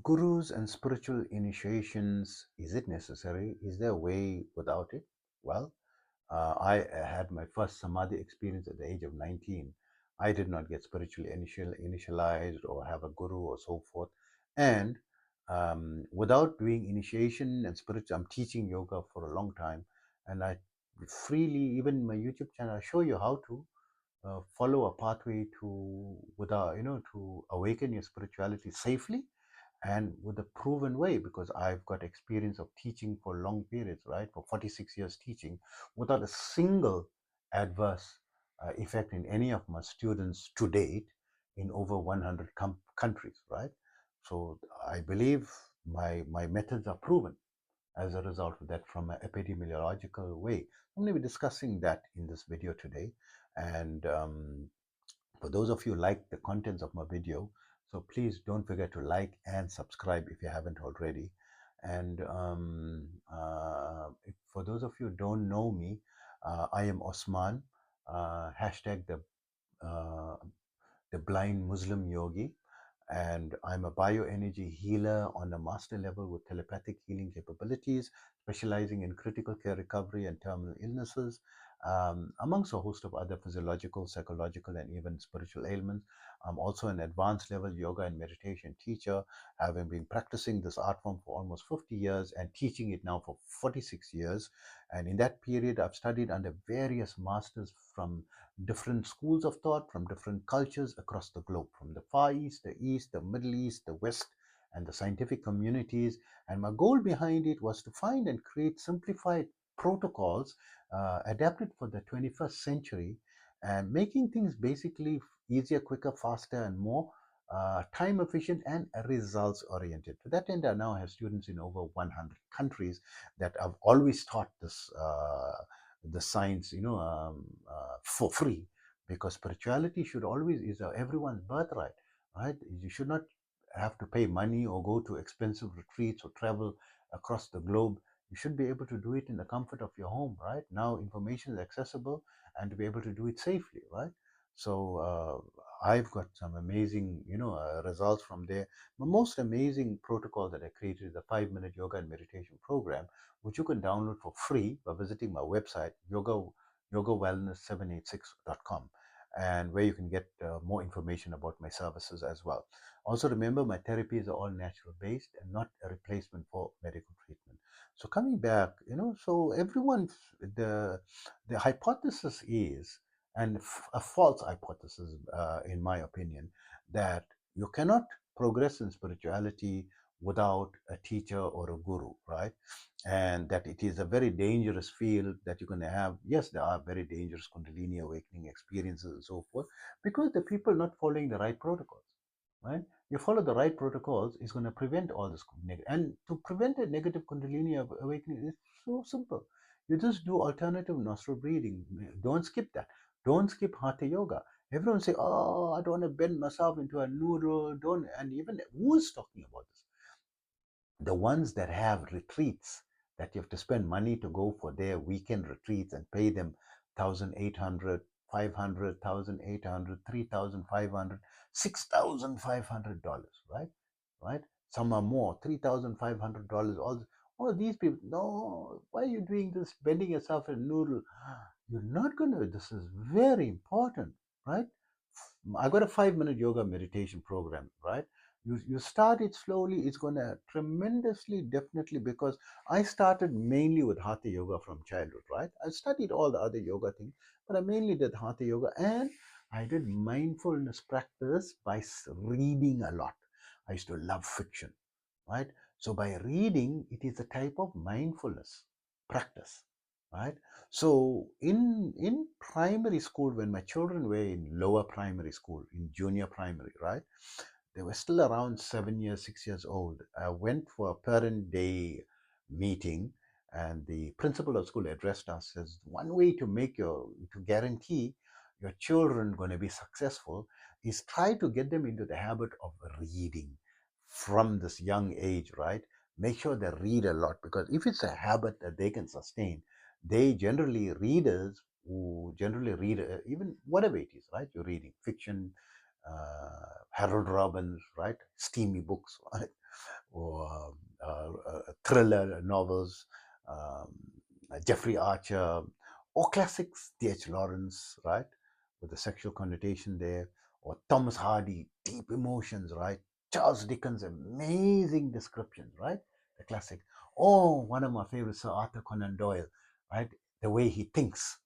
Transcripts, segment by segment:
Gurus and spiritual initiations, is it necessary? Is there a way without it? Well, I had my first Samadhi experience at the age of 19. I did not get spiritually initialized or have a guru or so forth. And without doing initiation and spiritual, I'm teaching yoga for a long time. And I freely, even in my YouTube channel, I show you how to follow a pathway to, without, to awaken your spirituality safely and with a proven way, because I've got experience of teaching for long periods, right? For 46 years teaching without a single adverse effect in any of my students to date in over 100 countries, right? So I believe my methods are proven as a result of that from an epidemiological way. I'm going to be discussing that in this video today. And for those of you who like the contents of my video, so please don't forget to like and subscribe if you haven't already. And for those of you who don't know me, I am Osman, hashtag uh, the blind Muslim yogi, and I'm a bioenergy healer on a master level with telepathic healing capabilities, specializing in critical care recovery and terminal illnesses, amongst a host of other physiological, psychological, and even spiritual ailments. I'm also an advanced level yoga and meditation teacher, having been practicing this art form for almost 50 years and teaching it now for 46 years. And in that period, I've studied under various masters from different schools of thought from different cultures across the globe, from the Far East, the Middle East, the West, and the scientific communities. And my goal behind it was to find and create simplified protocols adapted for the 21st century and making things basically easier, quicker, faster, and more time efficient and results oriented. To that end, I now have students in over 100 countries that I've always taught this the science, for free, because spirituality should always is everyone's birthright, right? You should not have to pay money or go to expensive retreats or travel across the globe. You should be able to do it in the comfort of your home, right? Now information is accessible and to be able to do it safely, right? So I've got some amazing, results from there. The most amazing protocol that I created is a 5-minute yoga and meditation program, which you can download for free by visiting my website, yogawellness786.com, and where you can get more information about my services as well. Also, remember my therapies are all natural based and not a replacement for medical treatment. So coming back, so everyone, the hypothesis is, and a false hypothesis, in my opinion, that you cannot progress in spirituality without a teacher or a guru, right? And that it is a very dangerous field that you're going to have. Yes, there are very dangerous Kundalini awakening experiences and so forth, because the people not following the right protocols, right? You follow the right protocols is going to prevent all this and to prevent a negative Kundalini awakening is so simple. You just do alternative nostril breathing. Don't skip that. Don't skip Hatha Yoga. Everyone say, "Oh, I don't want to bend myself into a noodle." Don't. And even who's talking about this? The ones that have retreats that you have to spend money to go for their weekend retreats and pay them 1,800, 500, 1,800, 3,500, $6,500, right? Some are more, $3,500. All these people, no, why are you doing this, bending yourself in a noodle? You're not going to. This is very important, right? I got a 5-minute yoga meditation program, right? You start it slowly, it's going to tremendously, definitely, because I started mainly with Hatha Yoga from childhood, right? I studied all the other yoga things, but I mainly did Hatha Yoga, and I did mindfulness practice by reading a lot. I used to love fiction, right? So by reading, it is a type of mindfulness practice, right? So in primary school, when my children were in lower primary school, in junior primary, right, they were still around 7 years, 6 years old. I went for a parent day meeting, and the principal of school addressed us as one way to to guarantee your children going to be successful is try to get them into the habit of reading from this young age, right? Make sure they read a lot, because if it's a habit that they can sustain, they generally readers who generally read, even whatever it is, right? You're reading fiction, Harold Robbins, right? Steamy books, right? Or thriller novels, um, Jeffrey Archer, or classics, D.H. Lawrence, right? With the sexual connotation there, or Thomas Hardy, deep emotions, right? Charles Dickens, amazing descriptions, right? The classic. Oh, one of my favorites, Sir Arthur Conan Doyle, right? The way he thinks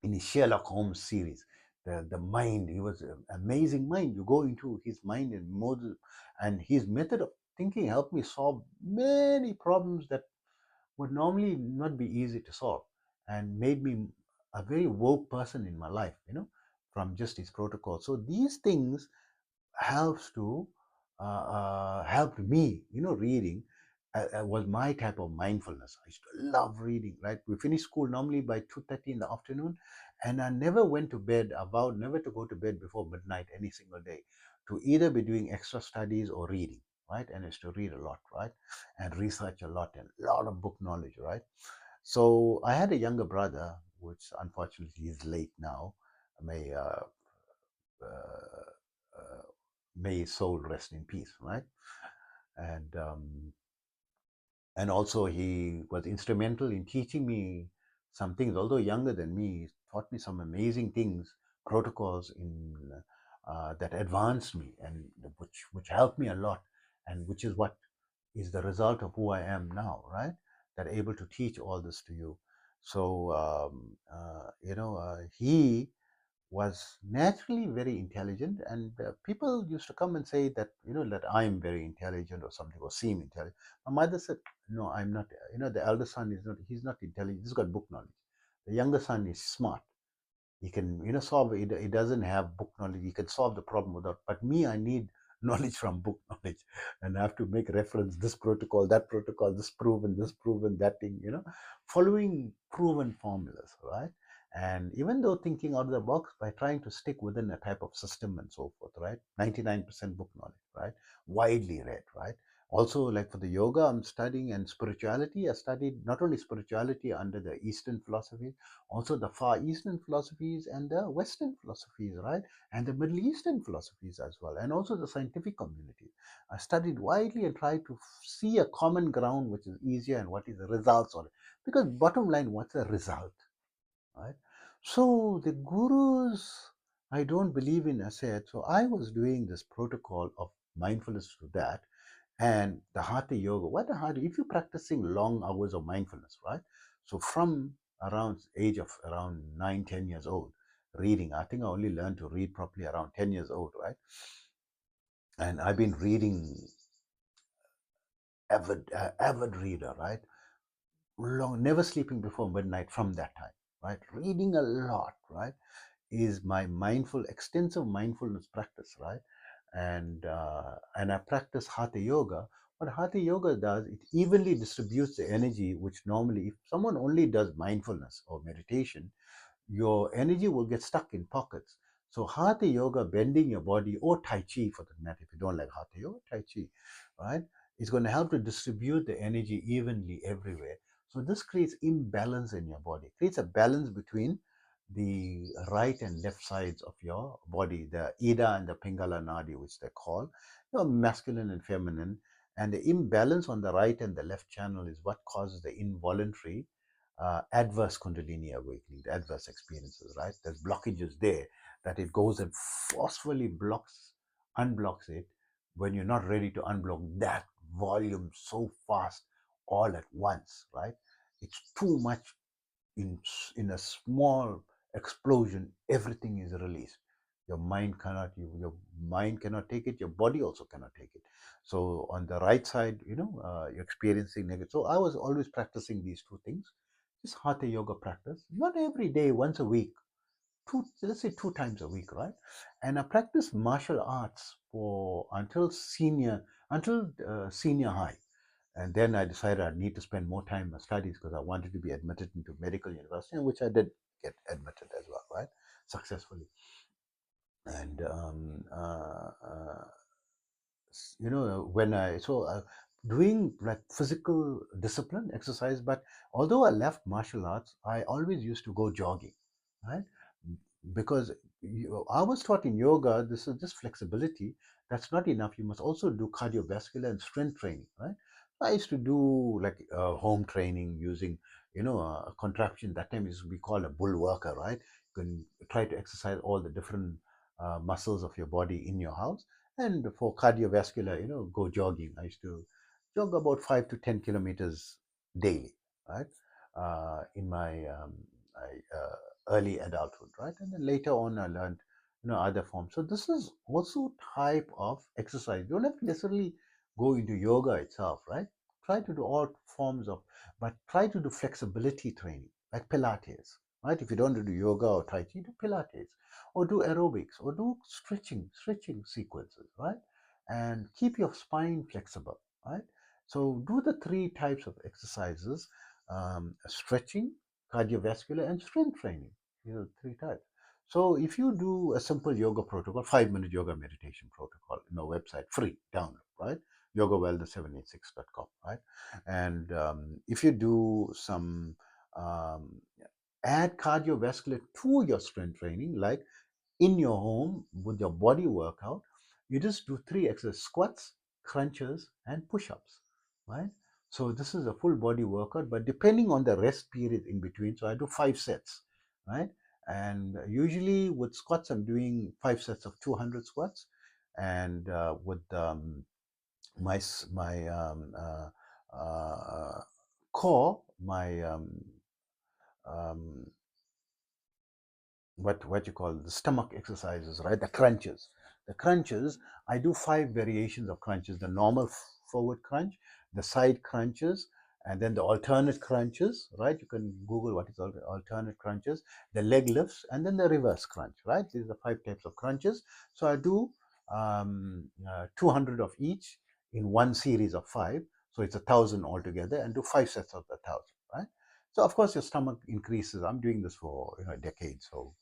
in his Sherlock Holmes series. The mind, he was an amazing mind. You go into his mind and model, and his method of thinking helped me solve many problems that would normally not be easy to solve, and made me a very woke person in my life, from just his protocol. So these things helps to helped me, reading was my type of mindfulness. I used to love reading, right? We finished school normally by 2:30 in the afternoon, and I never went to bed. I vowed never to go to bed before midnight any single day, to either be doing extra studies or reading, right? And I used to read a lot, right? And research a lot, and a lot of book knowledge, right? So I had a younger brother, which unfortunately is late now. May uh, uh, may his soul rest in peace, right? And and also he was instrumental in teaching me some things. Although younger than me, he taught me some amazing things, protocols in that advanced me, and which helped me a lot, and which is what is the result of who I am now, right? That able to teach all this to you. So he was naturally very intelligent, and people used to come and say that that I'm very intelligent or something, or seem intelligent. My mother said, no, I'm not. The elder son is not, he's not intelligent, he's got book knowledge. The younger son is smart, he can solve it. It doesn't have book knowledge, he can solve the problem without. But me, I need knowledge from book knowledge, and I have to make reference, this protocol, that protocol, this proven, that thing, following proven formulas, right? And even though thinking out of the box by trying to stick within a type of system and so forth, right? 99% book knowledge, right? Widely read, right? Also, like for the yoga I'm studying, and spirituality, I studied not only spirituality under the Eastern philosophy, also the Far Eastern philosophies and the Western philosophies, right? And the Middle Eastern philosophies as well, and also the scientific community. I studied widely and tried to see a common ground which is easier, and what is the results of it. Because bottom line, what's the result, right? So the gurus, I don't believe in asset. So I was doing this protocol of mindfulness to that, and the hatha yoga. What the hatha? If you're practicing long hours of mindfulness, right? So from around age of around 9, 10 years old, reading. I think I only learned to read properly around 10 years old, right? And I've been reading, avid reader, right? Long, never sleeping before midnight from that time, right? Reading a lot, right? Is my extensive mindfulness practice, right? And I practice hatha yoga. What hatha yoga does, it evenly distributes the energy, which normally, if someone only does mindfulness or meditation, your energy will get stuck in pockets. So hatha yoga, bending your body, or tai chi for that matter, if you don't like hatha yoga, tai chi, right, is going to help to distribute the energy evenly everywhere. So this creates imbalance in your body, creates a balance between the right and left sides of your body, the Ida and the Pingala Nadi, which they call, masculine and feminine. And the imbalance on the right and the left channel is what causes the involuntary adverse Kundalini awakening, the adverse experiences, right? There's blockages there that it goes and forcefully unblocks it when you're not ready to unblock that volume so fast all at once, right? It's too much in, in a small explosion, everything is released. Your mind cannot take it, your body also cannot take it. So on the right side, you're experiencing negative. So I was always practicing these two things, this hatha yoga practice, not every day, once a week, let's say 2 times a week, right? And I practiced martial arts for until senior high. And then I decided I need to spend more time in my studies because I wanted to be admitted into medical university, which I did get admitted as well, right? Successfully. And when doing like physical discipline exercise, but although I left martial arts, I always used to go jogging, right? Because I was taught in yoga, this is just flexibility. That's not enough. You must also do cardiovascular and strength training, right? I used to do like home training using, a contraption. That time is we call a bull worker, right? You can try to exercise all the different muscles of your body in your house. And for cardiovascular, go jogging. I used to jog about 5 to 10 kilometers daily, right? In my early adulthood, right? And then later on, I learned, other forms. So this is also type of exercise. You don't have to necessarily go into yoga itself, right? Try to do all forms of, but try to do flexibility training, like Pilates, right? If you don't do yoga or Tai Chi, do Pilates, or do aerobics, or do stretching sequences, right? And keep your spine flexible, right? So do the three types of exercises: stretching, cardiovascular, and strength training. Three types. So if you do a simple yoga protocol, 5 minute yoga meditation protocol, website, free download, right? yogawellness786.com, right? And if you do some, um, add cardiovascular to your strength training, like in your home with your body workout, you just do three exercises: squats, crunches, and push-ups, right? So this is a full body workout, but depending on the rest period in between, so I do 5 sets, right? And usually with squats, I'm doing 5 sets of 200 squats, and with my uh, core, my um, what you call the stomach exercises, right? The crunches, I do 5 variations of crunches: the normal forward crunch, the side crunches, and then the alternate crunches, right? You can google what is alternate crunches, the leg lifts, and then the reverse crunch, right? These are 5 types of crunches. So I do 200 of each in one series of 5, so it's 1,000 altogether, and do 5 sets of the 1,000, right? So of course your stomach increases. I'm doing this for decades, so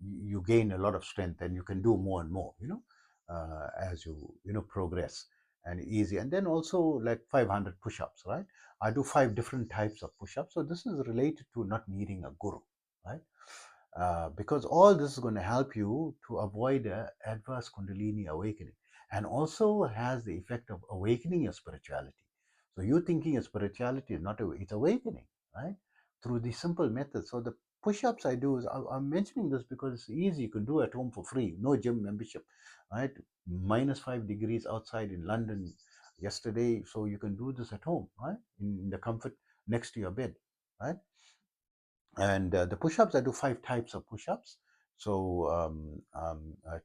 you gain a lot of strength, and you can do more and more, as you progress, and easy. And then also like 500 push-ups, right? I do 5 different types of push-ups. So this is related to not needing a guru, right? Because all this is going to help you to avoid a adverse kundalini awakening, and also has the effect of awakening your spirituality. So you thinking your spirituality is not it's awakening, right? Through these simple methods. So the push-ups I do is, I'm mentioning this because it's easy. You can do at home for free, no gym membership, right? -5 degrees outside in London yesterday, so you can do this at home, right? In the comfort next to your bed, right? And the push-ups, I do 5 types of push-ups. So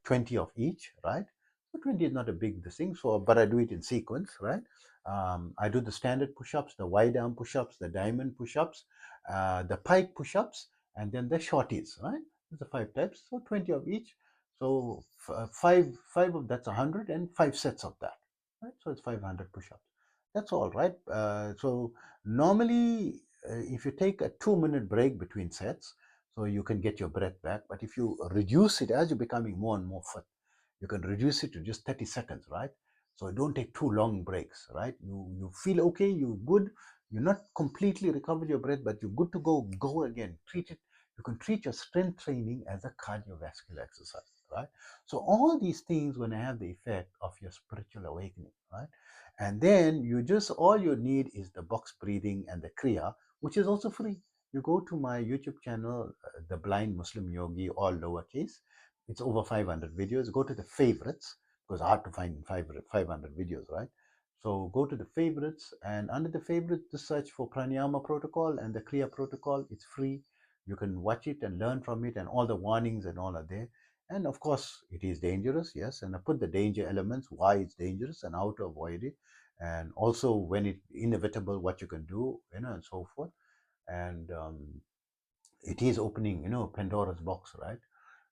20 of each, right? So 20 is not a big thing. So, but I do it in sequence, right? I do the standard push-ups, the wide arm push-ups, the diamond push-ups, the pike push-ups, and then the shorties, right? These are 5 types. So 20 of each. So five of that's 100, and 5 sets of that, right? So it's 500 push-ups. That's all right. So normally, if you take a 2 minute break between sets, so you can get your breath back. But if you reduce it as you're becoming more and more fit, you can reduce it to just 30 seconds, right? So don't take too long breaks, right? You feel okay, you're good, you're not completely recovered your breath, but you're good to go again. Treat it. You can treat your strength training as a cardiovascular exercise, right? So all these things going to have the effect of your spiritual awakening, right? And then all you need is the box breathing and the kriya, which is also free. You go to my YouTube channel, The Blind Muslim Yogi, all lowercase. It's over 500 videos. Go to the favorites, because hard to find 500 videos, right? So go to the favorites, and under the favorites, just search for Pranayama protocol and the Kriya protocol. It's free. You can watch it and learn from it, and all the warnings and all are there. And of course, it is dangerous, yes. And I put the danger elements, why it's dangerous, and how to avoid it, and also when it's inevitable, what you can do, and so forth. And it is opening, Pandora's box, right?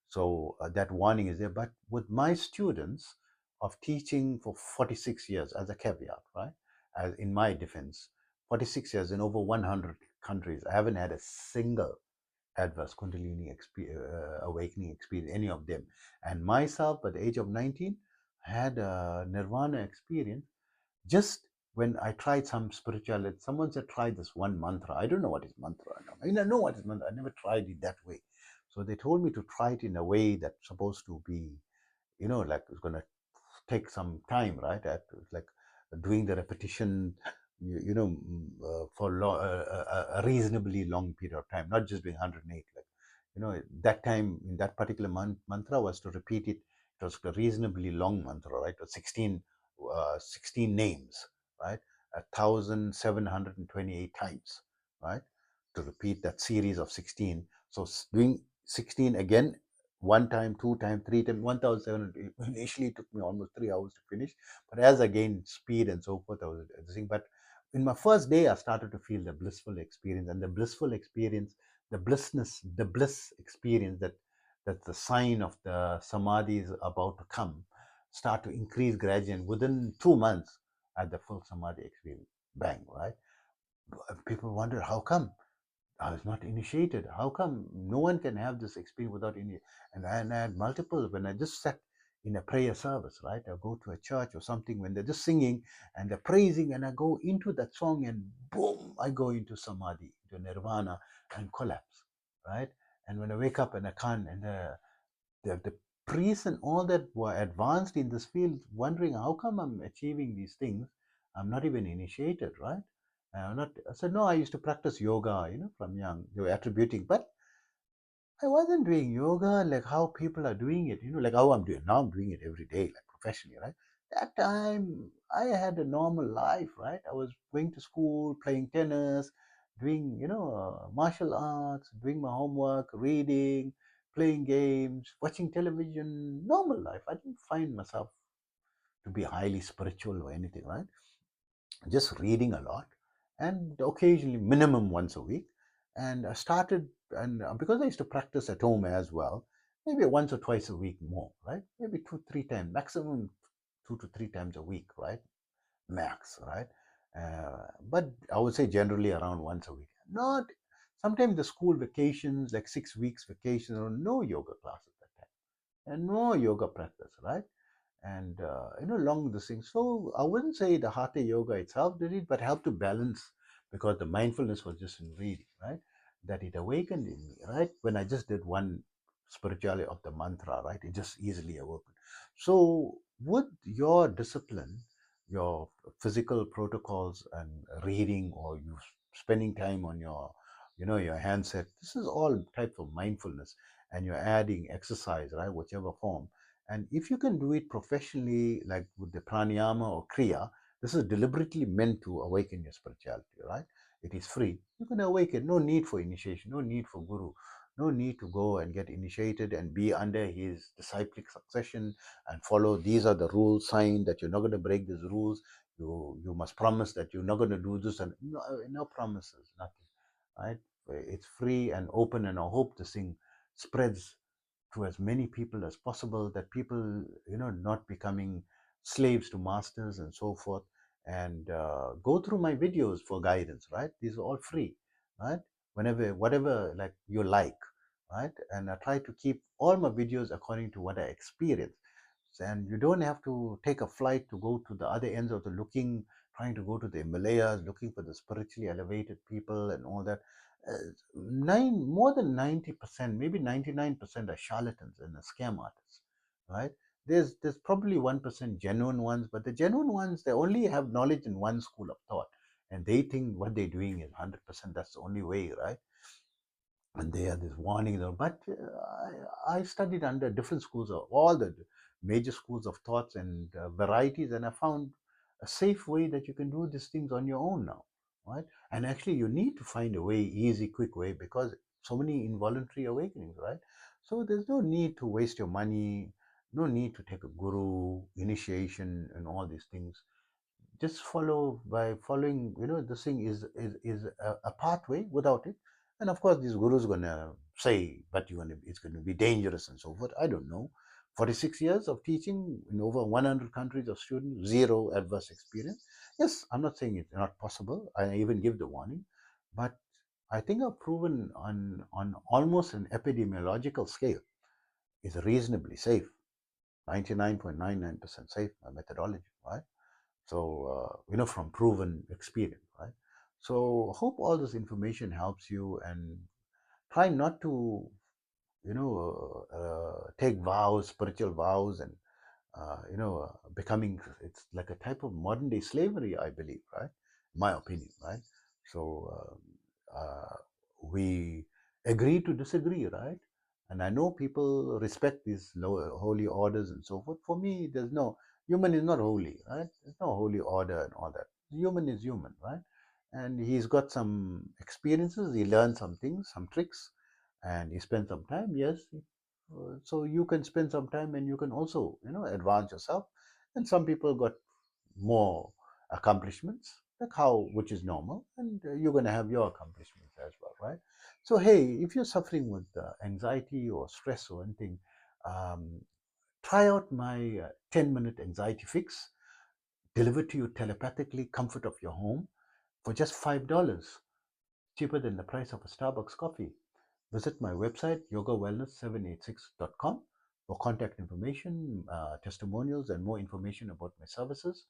So that warning is there. But with my students of teaching for 46 years, as a caveat, right? As in my defense, 46 years in over 100 countries, I haven't had a single adverse Kundalini awakening experience, any of them. And myself, at the age of 19, had a Nirvana experience just when I tried some spirituality. Someone said, try this one mantra. I don't know what is mantra. I mean, I know what is mantra. I never tried it that way. So they told me to try it in a way that's supposed to be, like it's going to take some time, right? Like doing the repetition, for a reasonably long period of time, not just doing 108. Like, that time in that particular mantra was to repeat it. It was a reasonably long mantra, right? It was 16 names, right? 1,728 times, right? To repeat that series of 16. So doing 16 again, one time, two time, three time, 1,700. Initially, it took me almost 3 hours to finish, but as I gained speed and so forth, I was saying. But in my first day, I started to feel the blissful experience, and the blissful experience, the bliss experience that the sign of the samadhi is about to come, start to increase gradually. And within 2 months, I had the full samadhi experience. Bang, right? People wonder how come I was not initiated. How come no one can have this experience without any? And I had multiple when I just sat in a prayer service, right? I go to a church or something when they're just singing and they're praising, and I go into that song and boom, I go into samadhi, into nirvana, and collapse, right? And when I wake up and I can't, and the priests and all that were advanced in this field, wondering how come I'm achieving these things. I'm not even initiated, right? I'm not. I said no. I used to practice yoga, from young. They were attributing, but I wasn't doing yoga like how people are doing it. Like how I'm doing now. I'm doing it every day, like professionally, right? That time I had a normal life, right? I was going to school, playing tennis, doing martial arts, doing my homework, reading, playing games, watching television, normal life. I didn't find myself to be highly spiritual or anything, right? Just reading a lot and occasionally minimum once a week. And I started, and because I used to practice at home as well, maybe once or twice a week more, right? Maybe 2 3 times, maximum 2 to 3 times a week, right? Max, right? But I would say generally around once a week. Not sometimes the school vacations, like 6 weeks vacation, or no yoga classes at that time, and no yoga practice, right? And along the thing. So I wouldn't say the hatha yoga itself did it, but helped to balance, because the mindfulness was just in reading, right? That it awakened in me, right? When I just did one spirituality of the mantra, right? It just easily awoken. So would your discipline, your physical protocols and reading, or you spending time on your handset, this is all types of mindfulness, and you're adding exercise, right? Whichever form, and if you can do it professionally, like with the pranayama or kriya, this is deliberately meant to awaken your spirituality, right? It is free. You can awaken. No need for initiation, no need for guru, no need to go and get initiated and be under his disciplic succession and follow. These are the rules, sign that you're not going to break these rules. You must promise that you're not going to do this, and no promises, nothing, right? It's free and open, and I hope this thing spreads to as many people as possible, that people not becoming slaves to masters and so forth, and go through my videos for guidance, right? These are all free, right? Whenever, whatever, like you like, right? And I try to keep all my videos according to what I experience, and you don't have to take a flight to go to the other ends of the trying to go to the Himalayas looking for the spiritually elevated people and all that. More than 90%, maybe 99% are charlatans and scam artists, right? There's probably 1% genuine ones, but the genuine ones, they only have knowledge in one school of thought, and they think what they're doing is 100%. That's the only way, right? And they are this warning though. But I studied under different schools of all the major schools of thoughts and varieties, and I found a safe way that you can do these things on your own now, right? And actually you need to find a way, easy, quick way, because so many involuntary awakenings, right? So there's no need to waste your money, no need to take a guru initiation and all these things. Just follow. By following, this thing is a pathway. Without it, and of course this guru is gonna say, but it's gonna be dangerous and so forth. I don't know. 46 years of teaching in over 100 countries of students, zero adverse experience. Yes, I'm not saying it's not possible. I even give the warning, but I think I've proven on almost an epidemiological scale is reasonably safe. 99.99% safe methodology, right? So from proven experience, right? So hope all this information helps you, and try not to take vows, spiritual vows, and becoming, it's like a type of modern day slavery, I believe, right? My opinion, right? So we agree to disagree, right? And I know people respect these holy orders and so forth. For me, there's no, human is not holy, right? There's no holy order and all that. Human is human, right? And he's got some experiences, he learned some things, some tricks, and he spent some time, yes. So you can spend some time and you can also, advance yourself. And some people got more accomplishments, like how, which is normal, and you're going to have your accomplishments as well, right? So hey, if you're suffering with anxiety or stress or anything, um, try out my 10-minute anxiety fix, delivered to you telepathically, comfort of your home, for just $5, cheaper than the price of a Starbucks coffee. Visit my website, yogawellness786.com, for contact information, testimonials, and more information about my services.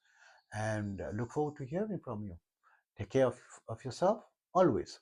And look forward to hearing from you. Take care of yourself always.